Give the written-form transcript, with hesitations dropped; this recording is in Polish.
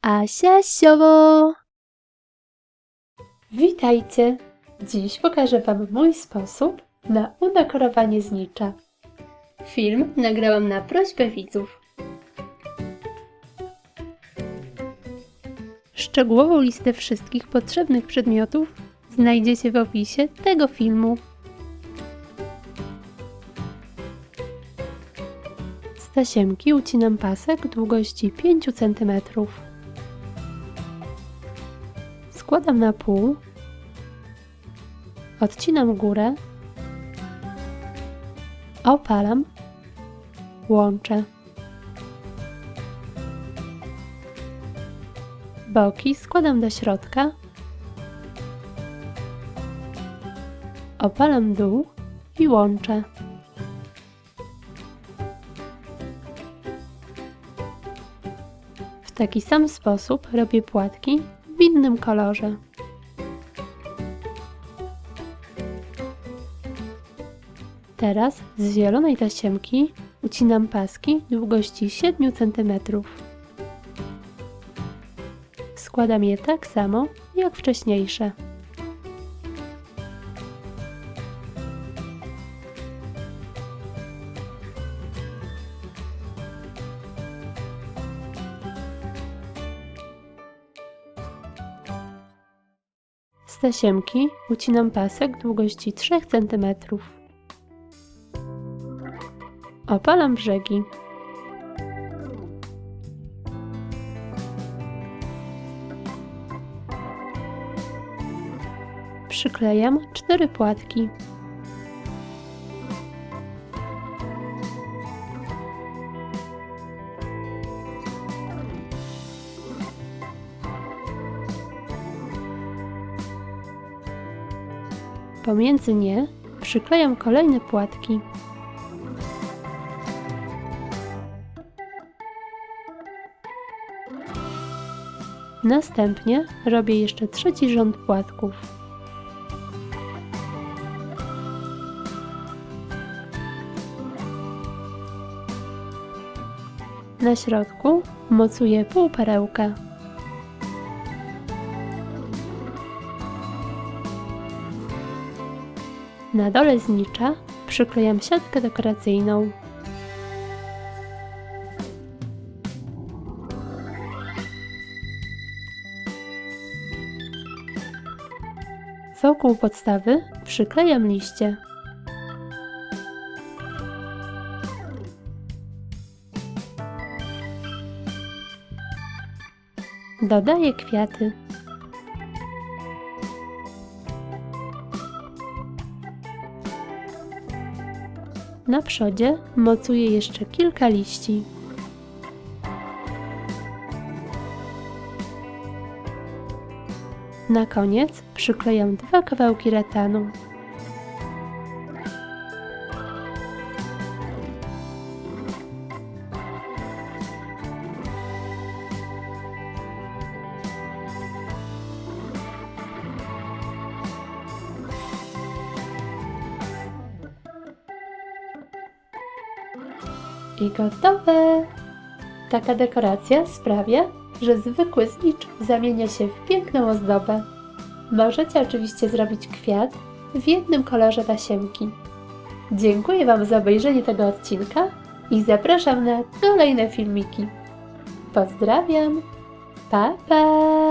Asia Siowo! Witajcie! Dziś pokażę Wam mój sposób na udekorowanie znicza. Film nagrałam na prośbę widzów. Szczegółową listę wszystkich potrzebnych przedmiotów znajdziecie w opisie tego filmu. Z tasiemki ucinam pasek długości 5 cm. Składam na pół, odcinam górę, opalam, łączę. Boki składam do środka, opalam dół i łączę. W taki sam sposób robię płatki w innym kolorze. Teraz z zielonej tasiemki ucinam paski długości 7 cm. Składam je tak samo jak wcześniejsze. Z tasiemki ucinam pasek długości 3 cm. Opalam brzegi. Przyklejam 4 płatki. Pomiędzy nie przyklejam kolejne płatki. Następnie robię jeszcze trzeci rząd płatków. Na środku mocuję półperełka. Na dole znicza przyklejam siatkę dekoracyjną. Wokół podstawy przyklejam liście. Dodaję kwiaty. Na przodzie mocuję jeszcze kilka liści. Na koniec przyklejam 2 kawałki ratanu. I gotowe! Taka dekoracja sprawia, że zwykły znicz zamienia się w piękną ozdobę. Możecie oczywiście zrobić kwiat w jednym kolorze tasiemki. Dziękuję Wam za obejrzenie tego odcinka i zapraszam na kolejne filmiki. Pozdrawiam! Pa, pa!